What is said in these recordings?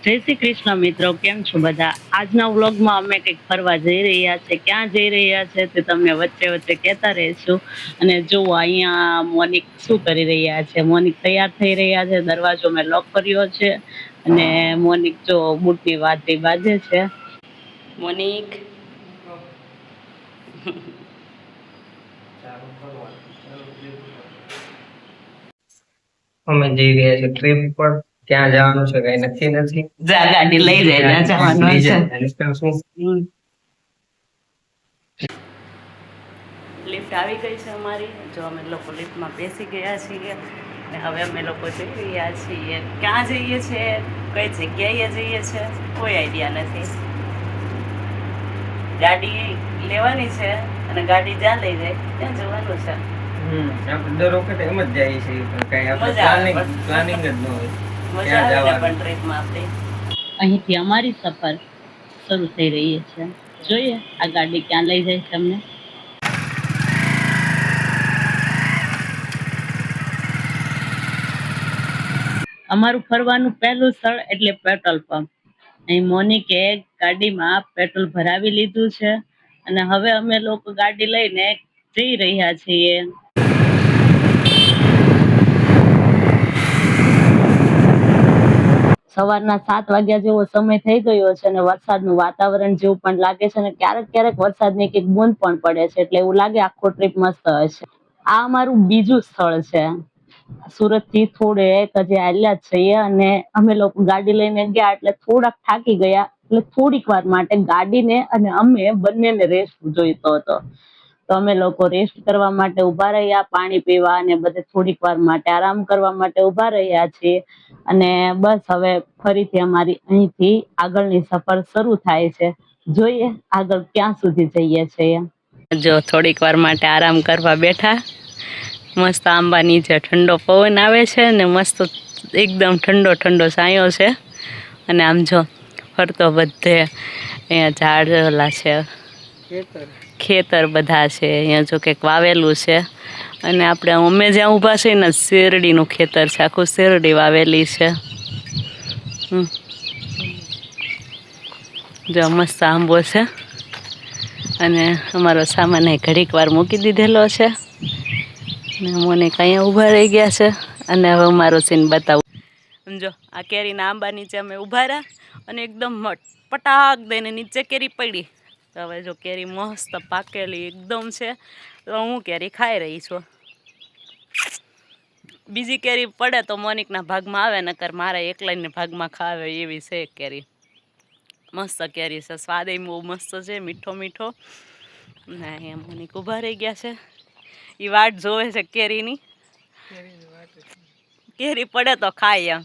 જય શ્રી કૃષ્ણ મિત્રો, કેમ છો બધા? આજના વ્લોગમાં અમે કંઈક ફરવા જઈ રહ્યા છે. ક્યાં જઈ રહ્યા છે તે તમને વચ્ચે વચ્ચે કહેતા રહીશું. અને જુઓ અહીંયા મોનિક શું કરી રહ્યા છે. મોનિક તૈયાર થઈ રહ્યા છે. દરવાજો મેં લોક કર્યો છે અને મોનિક જો બુટની વાતી બાજે છે. મોનિક અમે જઈ રહ્યા છીએ ટ્રીપ પર. ક્યાં જવાનું છે કઈ નક્કી નથી. જા ગાડી લઈ જાય જવાનું છે. લિફ્ટ આવી ગઈ છે અમારી. જો અમે લોકો લિફ્ટમાં બેસી ગયા છીએ અને હવે અમે લોકો જઈ રહ્યા છીએ. ક્યાં જઈએ છીએ, કઈ જગ્યાએ જઈએ છે કોઈ આઈડિયા નથી. ગાડી લેવાની છે અને ગાડી જ્યાં લઈ જાય ત્યાં જવાનું છે. આપણે દર વખતે એમ જ જઈએ છીએ, પણ કઈ આપણે પ્લાનિંગ જ ન હોય. મજા આવે પણ ટ્રીપમાં આપણી. અહીંથી અમારી સફર શરૂ થઈ રહી છે. જોઈએ આ ગાડી ક્યાં લઈ જાય છે અમને. અમારું ફરવાનું પહેલું સ્થળ એટલે પેટ્રોલ પંપ. અહીં મોનિકે ગાડીમાં પેટ્રોલ ભરાવી લીધું છે અને હવે અમે લોકો ગાડી લઈને જઈ રહ્યા છીએ. સવારના 7 વાગ્યા જેવો સમય થઈ ગયો છે અને વરસાદનું વાતાવરણ જેવું પણ લાગે છે અને ક્યારેક ક્યારેક વરસાદની એક બૂંદ પણ પડે છે, એટલે એવું લાગે આખો ટ્રીપ મસ્ત હશે. આ અમારું બીજું સ્થળ છે. સુરત થી થોડેક હજી હાલ્યા છીએ અને અમે લોકો ગાડી લઈને ગયા એટલે થોડાક થાકી ગયા, એટલે થોડીક વાર માટે ગાડીને અને અમે બંનેને રેસ્ટ જોઈતો હતો. તો અમે લોકો રેસ્ટ કરવા માટે ઉભા રહ્યા, પાણી પીવા અને બધે થોડીક વાર માટે આરામ કરવા માટે ઉભા રહ્યા છીએ. અને બસ હવે ફરીથી અમારી અહીંથી આગળની સફર શરૂ થાય છે. જોઈએ આગળ ક્યાં સુધી જઈએ છીએ. જો થોડીક વાર માટે આરામ કરવા બેઠા. મસ્ત આંબા નીચે ઠંડો પવન આવે છે ને મસ્ત એકદમ ઠંડો ઠંડો છાંયો છે. અને આમ જો ફરતો બધે અહીંયા ઝાડ ઓલા છે, ખેતર બધા છે. અહીંયા જો કંઈક વાવેલું છે અને આપણે અમે જ્યાં ઊભા છે ને શેરડીનું ખેતર છે, આખું શેરડી વાવેલી છે. જો મસ્ત આંબો છે અને અમારો સામાન ઘડીક વાર મૂકી દીધેલો છે. મને અહીંયા ઊભા રહી ગયા છે અને હવે મારો સીન બતાવું. સમજો આ કેરીના આંબા નીચે અમે ઊભા રહ્યા અને એકદમ પટાક દઈને નીચે કેરી પડી. તો હવે જો કેરી મસ્ત પાકેલી એકદમ છે, તો હું કેરી ખાઈ રહી છું. બીજી કેરી પડે તો મોનિકના ભાગમાં આવે, નકર મારા એકલાઈને ભાગમાં ખાવે એવી છે કેરી. મસ્ત કેરી છે, સ્વાદ એ બહુ મસ્ત છે, મીઠો મીઠો. ને અહીંયા મોનિક ઊભા રહી ગયા છે, એ વાટ જોવે છે કેરીની. કેરી પડે તો ખાય એમ.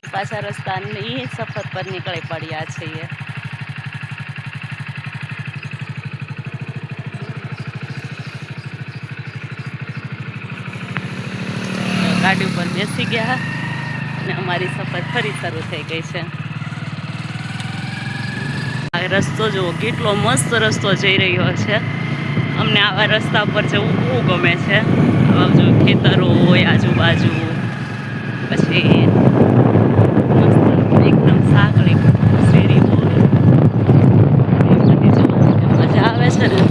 પાછા રસ્તાની સફર પર નીકળી પડ્યા છીએ. ગાડી ઉપર બેસી ગયા અને અમારી સફર ફરી શરૂ થઈ ગઈ છે. આ રસ્તો જુઓ કેટલો મસ્ત રસ્તો જઈ રહ્યો છે. અમને આવા રસ્તા પર જવું બહુ ગમે છે. જો ખેતરો હોય આજુબાજુ, પછી મસ્ત એકદમ સાંકળી શેરી હોય, એ બધી જો મજા આવે છે ને.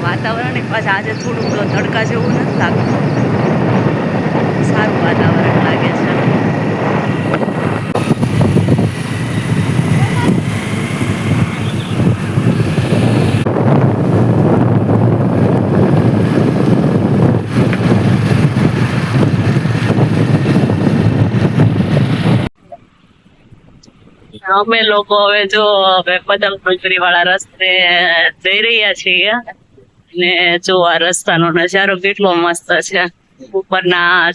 વાતાવરણ પાછું આજે થોડુંક તડકા જેવું નથી લાગતું, સારું વાતાવરણ લાગે છે. અમે લોકો હવે જો પદમપુરી વાળા રસ્તે જઈ રહ્યા છીએ ને જો આ રસ્તાનો નજારો કેટલો મસ્ત છે. ઉપરના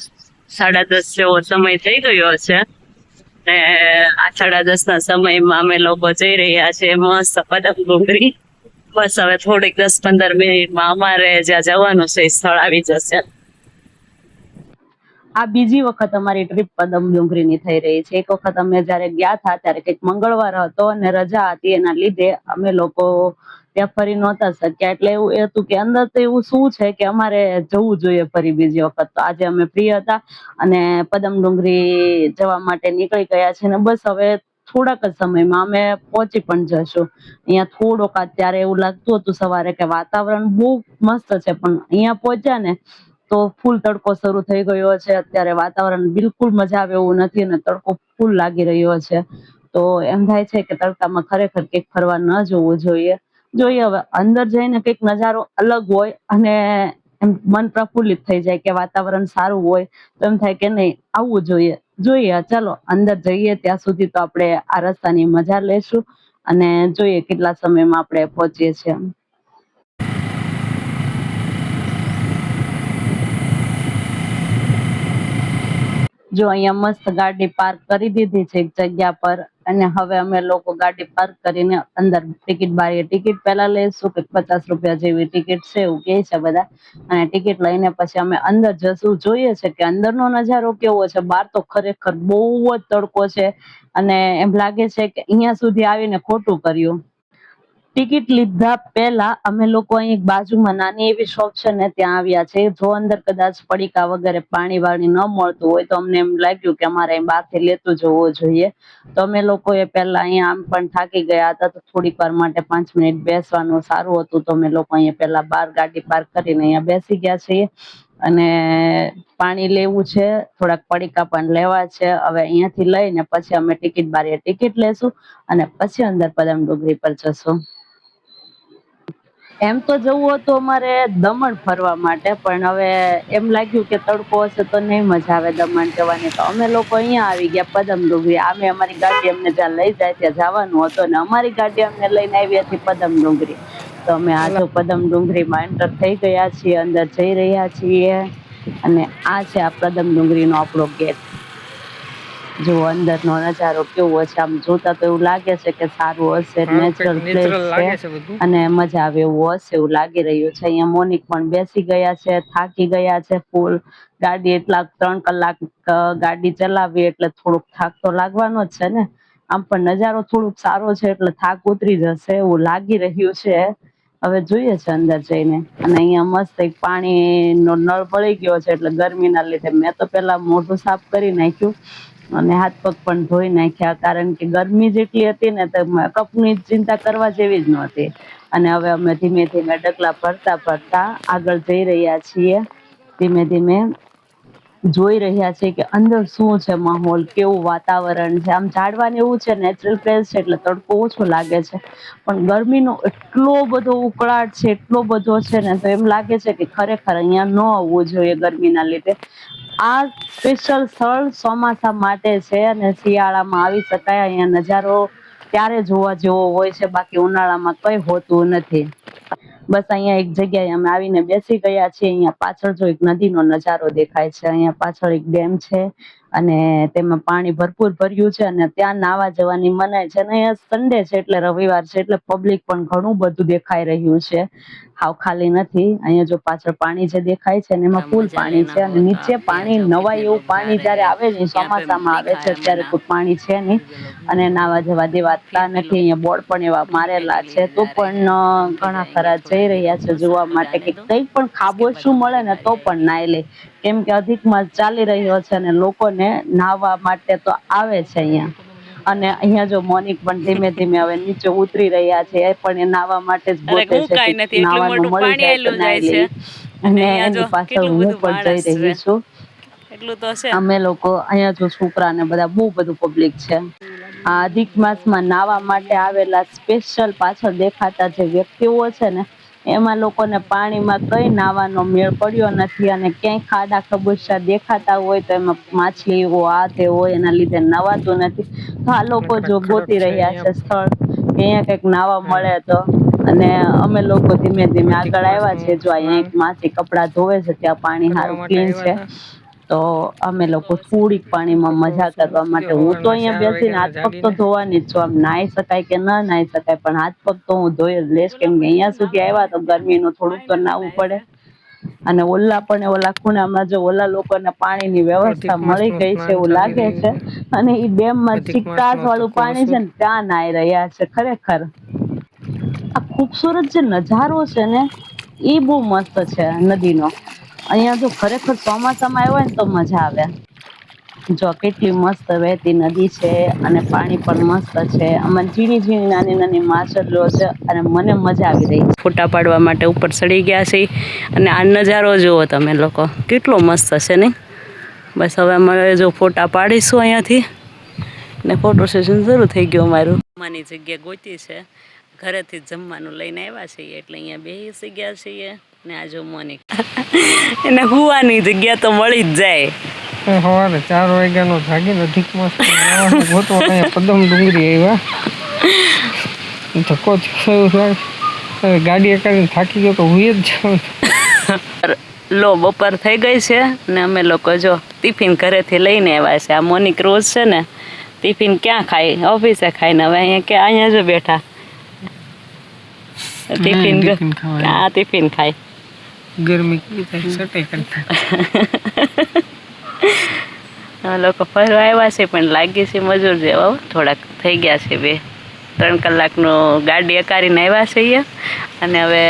10:30 જેવો સમય થઈ ગયો છે ને આ 10:30 ના સમયમાં અમે લોકો જઈ રહ્યા છીએ મસ્ત પદમપુરી. બસ હવે થોડીક 10-15 મિનિટમાં અમારે જ્યાં જવાનું છે એ સ્થળ આવી જશે. આ બીજી વખત અમારી ટ્રીપ પદમડુંગરીની થઈ રહી છે. એક વખત અમે જ્યારે ગયા હતા ત્યારે કંઈક મંગળવાર હતો અને રજા હતી, એના લીધે અમે લોકો ત્યાં ફરી નહોતા શક્યા. એટલે એવું એ હતું કે અંદર તો એવું શું છે કે અમારે જવું જોઈએ ફરી બીજી વખત. તો આજે અમે ફ્રી હતા અને પદમ ડુંગરી જવા માટે નીકળી ગયા છે ને બસ હવે થોડાક જ સમયમાં અમે પહોંચી પણ જશું. અહીંયા થોડોક અત્યારે એવું લાગતું હતું સવારે કે વાતાવરણ બહુ મસ્ત છે, પણ અહીંયા પહોંચ્યા ને તો ફૂલ તડકો શરૂ થઈ ગયો છે. અત્યારે વાતાવરણ બિલકુલ મજા આવે એવું નથી અને તડકો ફૂલ લાગી રહ્યો છે. તો એમ થાય છે કે તડકામાં ખરેખર કંઈક ફરવા ન જવું જોઈએ. હવે અંદર જઈને કંઈક નજારો અલગ હોય અને એમ મન પ્રફુલ્લિત થઈ જાય કે વાતાવરણ સારું હોય તો એમ થાય કે નહીં આવવું જોઈએ. ચાલો અંદર જઈએ, ત્યાં સુધી તો આપણે આ રસ્તાની મજા લેશું અને જોઈએ કેટલા સમયમાં આપણે પહોંચીએ છીએ. જો અહીંયા મસ્ત ગાડી પાર્ક કરી દીધી છે એક જગ્યા પર અને હવે અમે લોકો ગાડી પાર્ક કરીને અંદર ટિકિટ બારીએ ટિકિટ પહેલા લઈશું કે 50 રૂપિયા જેવી ટિકિટ છે એવું કહે છે બધા. અને ટિકિટ લઈને પછી અમે અંદર જશું. જોઈએ છે કે અંદરનો નજારો કેવો છે. બહાર તો ખરેખર બહુ જ તડકો છે અને એમ લાગે છે કે અહીંયા સુધી આવીને ખોટું કર્યું. ટિકિટ લીધા પહેલા અમે લોકો અહીં બાજુમાં નાની એવી શોપ છે ને ત્યાં આવ્યા છે. જો અંદર કદાચ પડીકા વગેરે પાણી વાણી ન મળતું હોય તો અમને એમ લાગ્યું કે અમારે બહારથી લેતું જવું જોઈએ. તો અમે લોકોએ પહેલા અહીંયા આમ પણ થાકી ગયા હતા તો થોડીક વાર માટે 5 મિનિટ બેસવાનું સારું હતું. તો અમે લોકો અહીંયા પહેલા બહાર ગાડી પાર્ક કરીને અહીંયા બેસી ગયા છીએ અને પાણી લેવું છે, થોડાક પડીકા પણ લેવા છે. હવે અહીંયાથી લઈને પછી અમે ટિકિટ બારીએ ટિકિટ લેશું અને પછી અંદર પદમ ડુંગરી પર જશું. એમ તો જવું હતું અમારે દમણ ફરવા માટે, પણ હવે એમ લાગ્યું કે તડકો હશે તો નહીં મજા આવે દમણ જવાની. તો અમે લોકો અહીંયા આવી ગયા પદમ ડુંગરી. અમે અમારી ગાડી અમને જ્યાં લઈ જાય ત્યાં જવાનું હતું અને અમારી ગાડી અમને લઈને આવી હતી પદમ ડુંગરી. તો અમે આજે પદમ ડુંગરીમાં એન્ટર થઈ ગયા છીએ, અંદર જઈ રહ્યા છીએ અને આ છે આ પદમ ડુંગરીનો આપણો ગેટ. જો અંદરનો નજારો કેવો છે. આમ જોતા તો એવું લાગે છે કે સારું હશે, નેચરલ પ્લેસ છે અને મજા આવે એવું હશે એવું લાગી રહ્યું છે. અહીંયા મોનિક પણ બેસી ગયા છે, થાકી ગયા છે ફૂલ. ગાડી એટલા 3 કલાક ગાડી ચલાવી એટલે થોડુંક થાક તો લાગવાનો જ છે ને. આમ પણ નજારો થોડુંક સારો છે એટલે થાક ઉતરી જશે એવું લાગી રહ્યું છે. હવે જોઈએ છે અંદર જઈને. અને અહીંયા મસ્ત એક પાણીનો નળ પડી ગયો છે એટલે ગરમીના લીધે મેં તો પેલા મોઢું સાફ કરી નાખ્યું અને હાથ પગ પણ ધોઈ નાખ્યા, કારણ કે ગરમી જેટલી હતી ને તો કપની ચિંતા કરવા જેવી જ નહોતી. અને હવે અમે ધીમે ધીમે ડગલા ભરતા આગળ જઈ રહ્યા છીએ. ધીમે ધીમે જોઈ રહ્યા છીએ કે અંદર શું છે માહોલ, કેવું વાતાવરણ છે. આમ ઝાડવાને એવું છે, નેચરલ પ્લેસ છે એટલે તડકો ઓછો લાગે છે, પણ ગરમીનો એટલો બધો ઉકળાટ છે, એટલો બધો છે ને તો એમ લાગે છે કે ખરેખર અહીંયા ન આવવું જોઈએ ગરમીના લીધે. આ સ્પેશિયલ સ્થળ ચોમાસા માટે છે અને શિયાળામાં આવી શકાય. અહીંયા નજારો ત્યારે જોવા જેવો હોય છે, બાકી ઉનાળામાં કઈ હોતું નથી. બસ અહીંયા એક જગ્યાએ અમે આવીને બેસી ગયા છીએ. અહીંયા પાછળ જો એક નદીનો નજારો દેખાય છે. અહીંયા પાછળ એક ડેમ છે અને તેમાં પાણી ભરપૂર ભર્યું છે અને ત્યાં નાવા જવાની મનાઈ છે. અને અહીંયા સન્ડે છે એટલે રવિવાર છે એટલે પબ્લિક પણ ઘણું બધું દેખાઈ રહ્યું છે, હાવ ખાલી નથી. અહીંયા જો પાછળ પાણી જે દેખાય છે ને એમાં ફૂલ પાણી છે અને નીચે પાણી નવાય એવું પાણી જયારે આવે ને ચોમાસામાં આવે છે ત્યારે કોઈ પાણી છે નહીં અને નાવા જવા દેવાતા નથી. અહીંયા બોર્ડ પણ એવા મારેલા છે. તો પણ ઘણા ખરા જઈ રહ્યા છે જોવા માટે કે કંઈક પણ ખાબોચું મળે ને તો પણ નાઈ લે, કેમ કે અધિક માસ ચાલી રહ્યો છે અને લોકોને નાહવા માટે તો આવે છે અહીંયા. અને અહીંયા જો મોનિક પણ ધીમે ધીમે હવે નીચે ઉતરી રહ્યા છે. એ પણ એ નાહવા માટે જ ગોતે છે કે નાવાનું મળી જાય તો નાઈ લે. અને એની પાછળ હું પણ જઈ રહી છું. અમે લોકો અહીંયા જો છોકરા ને બધા બહુ બધું પબ્લિક છે. આ અધિક માસમાં નાહવા માટે આવેલા સ્પેશિયલ પાછળ દેખાતા જે વ્યક્તિઓ છે ને એમાં લોકોને પાણીમાં કઈ નાવાનો મેળ પડ્યો નથી અને ક્યાંય ખાડા ખબોચિયા દેખાતા હોય તો એમાં માછલીઓ આ તે હોય એના લીધે નવાતું નથી. તો આ લોકો જો ગોતી રહ્યા છે સ્થળ કે અહીંયા કંઈક નાવા મળે તો. અને અમે લોકો ધીમે ધીમે આગળ આવ્યા છે. જો અહીંયા એક માસી કપડા ધોવે છે, ત્યાં પાણી સારું ક્લીન છે. તો અમે લોકો થોડીક પાણીમાં મજા કરવા માટે હું તો અહીંયા બેસીને હાથ પગ તો ધોવાની જ છું. આમ નાહી શકાય કે ન નાહી શકાય પણ હાથ પગ તો હું ધોઈ જ લઈશ, કેમ કે અહીંયા સુધી આવ્યા તો ગરમીનું થોડુંક તો નાહવું પડે. અને ઓલા પણ ઓલા ખૂણામાં જો ઓલા લોકોને પાણીની વ્યવસ્થા મળી ગઈ છે એવું લાગે છે અને એ ડેમમાં ચીકાશ વાળું પાણી છે ને ત્યાં નાહી રહ્યા છે. ખરેખર આ ખૂબસૂરત જે નજારો છે ને એ બહુ મસ્ત છે નદીનો. અહીંયા જો ખરેખર ચોમાસામાં આવ્યો હોય ને તો મજા આવે. જો કેટલી મસ્ત વહેતી નદી છે અને પાણી પણ મસ્ત છે. આમાં ઝીણી ઝીણી નાની નાની માછલીઓ છે અને મને મજા આવી રહી છે. ફોટા પાડવા માટે ઉપર ચડી ગયા છે અને આ નજારો જુઓ તમે લોકો, કેટલો મસ્ત છે ને. બસ હવે અમારે જો ફોટા પાડીશું અહીંયાથી ને ફોટો સેશન શરૂ થઈ ગયું અમારું. જમવાની જગ્યા ગોતી છે, ઘરેથી જમવાનું લઈને આવ્યા છીએ એટલે અહીંયા બેસી ગયા છીએ. ને આ જો મોનિક એને હુવાની જગ્યા તો મળી જ જાય. સવારે 4 વાગ્યાનો જાગીને અધિક મસ્ત ગોતવા અહીંયા પદમ ડુંગરી આવ્યા. ધક્કો થયો, ગાડી કરીને થાકી ગયો તો હુઈ જ જાઉં. લો બપોર થઈ ગઈ છે ને અમે લોકો જો ટિફિન ઘરેથી લઈને આવ્યા છે. આ મોનિક રોજ છે ને ટિફિન ક્યાં ખાય, ઓફિસે ખાય ને હવે અહીંયા જો બેઠા ટિફિન આ ટિફિન ખાય. ગરમી કેવી થાય સટે કરતા. અમે લોકો ફરવા આવ્યા છે પણ લાગી છે મજૂર જેવા. થોડાક થઈ ગયા છે 2-3 કલાકનું ગાડી અકારીને આવ્યા છે અહીંયા અને હવે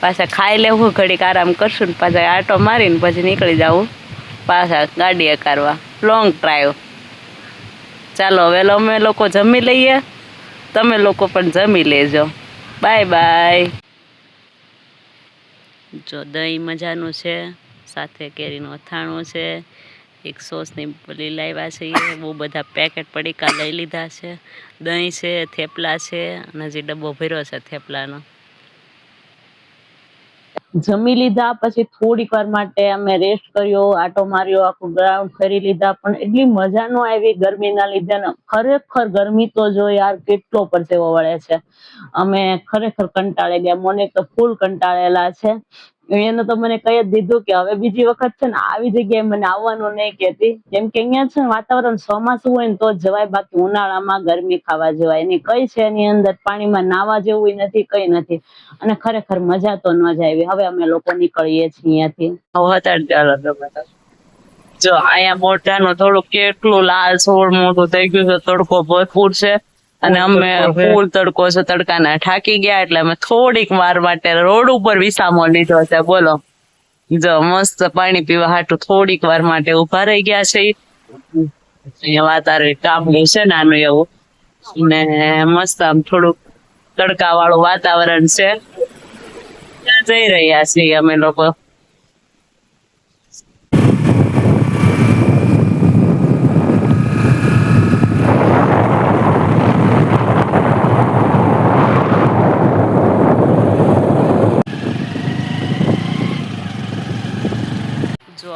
પાછા ખાઈ લેવું, ઘડીક આરામ કરશું ને પાછા આટો મારીને પછી નીકળી જવું પાછા ગાડી અકારવા, લોંગ ડ્રાઈવ. ચાલો હવે અમે લોકો જમી લઈએ, તમે લોકો પણ જમી લેજો. Bye bye. જો દહીં મજાનું છે, સાથે કેરીનું અથાણું છે, એક સોસની પેલી લાવ્યા છે, બહુ બધા પેકેટ પડીકા લઈ લીધા છે, દહીં છે, થેપલા છે અને હજી ડબ્બો ભર્યો છે થેપલાનો. જમી લીધા પછી થોડીક વાર માટે અમે રેસ્ટ કર્યો, આટો માર્યો, આખું ગ્રાઉન્ડ ફરી લીધા પણ એટલી મજા ન આવી ગરમીના લીધે ને. ખરેખર ગરમી તો જો યાર કેટલો પરસેવો વળે છે. અમે ખરેખર કંટાળી ગયા. મને તો ફૂલ કંટાળેલા છે. એને તો મને કહી જ દીધું કે હવે બીજી વખત છે ને આવી જગ્યાએ મને આવવાનું નહીં કહેતી, કેમ કે અહીંયા છે ને વાતાવરણ ચોમાસું હોય ને તો જ જવાય, બાકી ઉનાળામાં ગરમી ખાવા જવાય એની કઈ છે એની અંદર પાણીમાં નાવા જેવું નથી, કઈ નથી. અને ખરેખર મજા તો ન જ આવી. હવે અમે લોકો નીકળીએ છીએ અહીંયાથી. જો અહીંયા મોઢાનું થોડું કેટલું લાલ સોળ મોટું થઈ ગયું છે, તડકો ભરપૂર છે અને અમે ફૂલ તડકો છે, તડકાના થાકી ગયા એટલે અમે થોડીક વાર માટે રોડ ઉપર વિસામો લીધો છે. બોલો, જો મસ્ત પાણી પીવા હાટું થોડીક વાર માટે ઉભા રહી ગયા છે. અહીંયા વાતાવરણ કાબલું છે નાનું એવું ને મસ્ત આમ થોડુંક તડકા વાળું વાતાવરણ છે. જઈ રહ્યા છીએ અમે લોકો.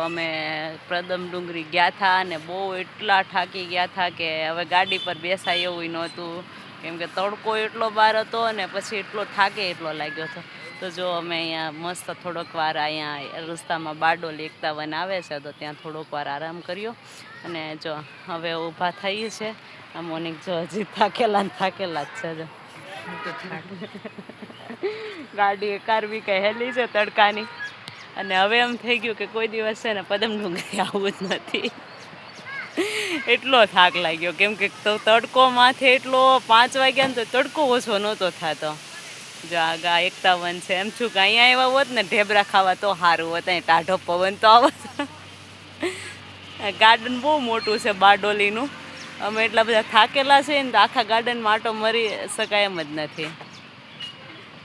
અમે પ્રદમ ડુંગરી ગયા હતા અને બહુ એટલા થાકી ગયા હતા કે હવે ગાડી પર બેસાય એવું નહોતું, કેમ કે તડકો એટલો બહાર હતો અને પછી એટલો થાકે એટલો લાગ્યો હતો. તો જો અમે અહીંયા મસ્ત થોડોક વાર અહીંયા રસ્તામાં બારડોલી 51 આવે છે તો ત્યાં થોડોક વાર આરામ કર્યો અને જો હવે ઊભા થઈએ છે. આ મોનિક જો હજી થાકેલા જ છે. જો ગાડી કારવી કહેલી છે તડકાની અને હવે એમ થઈ ગયું કે કોઈ દિવસ છે ને પદમ ડુંગરી આવું જ નથી. એટલો થાક લાગ્યો, કેમ કે તડકો માથે એટલો 5 વાગ્યા ને તો તડકો ઓછો નહોતો થતો. જો આગા 51 છે. એમ છું કે અહીંયા આવ્યા હોત ને ઢેબરા ખાવા તો સારું હોત, અહીં ટાઢો પવન તો આવત. ગાર્ડન બહુ મોટું છે બારડોલીનું. અમે એટલા બધા થાકેલા છે ને તો આખા ગાર્ડનમાં આટો મરી શકાય એમ જ નથી.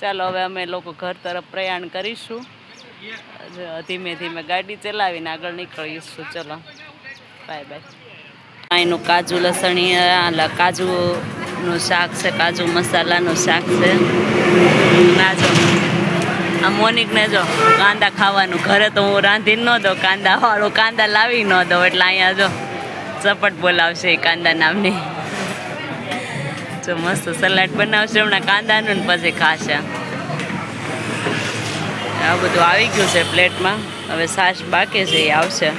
ચાલો હવે અમે લોકો ઘર તરફ પ્રયાણ કરીશું. ધીમે ધીમે ગાડી ચલાવીને આગળ નીકળીશું. ચલો બાય બાય. અહીંનું કાજુ લસણી કાજુનું શાક છે, કાજુ મસાલાનું શાક છે. ના જો આ મોનિકને જો કાંદા ખાવાનું, ઘરે તો હું રાંધી ન દઉં કાંદા વાળું, કાંદા લાવી ન દઉં એટલે અહીંયા જો ચપટ બોલાવશે કાંદા નામની. જો મસ્ત સલાડ બનાવશે હમણાં કાંદાનું ને પછી ખાશે. આ બધું આવી ગયું છે પ્લેટમાં. હવે છાશ બાકી છે, એ આવશે.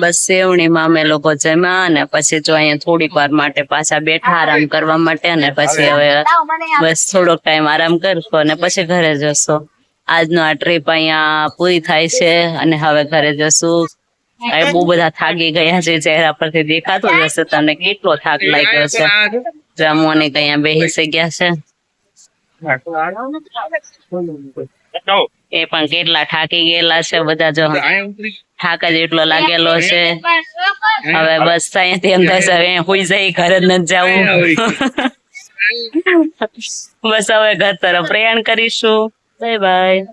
બસ સેવણીમાં અમે લોકો જમ્યા અને પછી જો અહીંયા થોડીક વાર માટે પાછા બેઠા આરામ કરવા માટે અને પછી હવે બસ થોડોક ટાઈમ આરામ કરશો અને પછી ઘરે જશો. આજનો આ ટ્રીપ અહીંયા પૂરી થાય છે અને હવે ઘરે જશું. બહુ બધા થાકી ગયા છે, ચહેરા પરથી દેખાતો જ હશે તમને કેટલો થાક લાગ્યો છે. જામુની કઈ બેસી ગયા છે એ પણ કેટલા થાકી ગયેલા છે બધા જો થાક જ એટલો લાગેલો છે હવે બસ અહીંયાથી એમ થાય છે હવે હુઈ જાય ઘરે જ નથી જવું બસ હવે ઘર તરફ પ્રયાણ કરીશું બાય બાય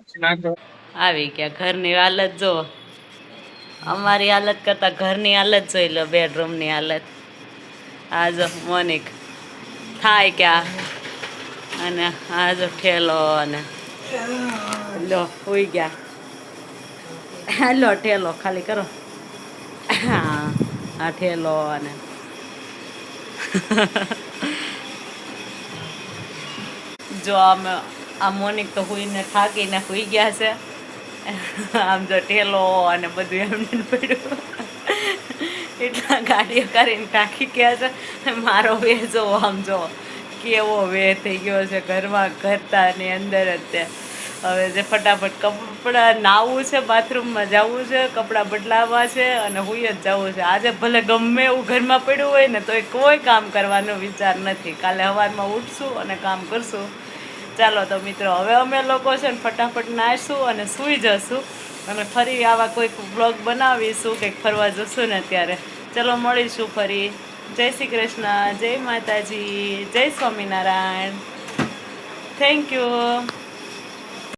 આવી ગયા ઘરની હાલત જો અમારી હાલત કરતા ઘરની હાલત જોઈ લો બેડરૂમ ની હાલત આ જો મોનિક થાય ક્યાં અને આ જો ઠેલો અને લો હોઈ ગયા લો ઠેલો ખાલી કરો હા આ ઠેલો અને જો આ મોનિક તો હુઈને થાકીને હુઈ ગયા છે આમ જો ઠેલો અને બધું એમને પડ્યું એટલા ગાડીઓ કરીને થાકી ગયા છે મારો વે જો આમ જો કેવો વે થઈ ગયો છે ઘરમાં ઘરતાની અંદર જ તે હવે જે ફટાફટ કપડાં નાહવું છે બાથરૂમમાં જવું છે કપડાં બદલાવવા છે અને હુઈ જ જવું છે આજે ભલે ગમે એવું ઘરમાં પડ્યું હોય ને તો એ કોઈ કામ કરવાનો વિચાર નથી કાલે સવારમાં ઉઠશું અને કામ કરશું ચાલો તો મિત્રો હવે અમે લોકો છે ને ફટાફટ નાહીશું અને સૂઈ જશું અને ફરી આવા કોઈક બ્લોગ બનાવીશું કંઈક ફરવા જશું ને ત્યારે ચલો મળીશું ફરી જય શ્રી કૃષ્ણ જય માતાજી જય સ્વામિનારાયણ થેન્ક યુ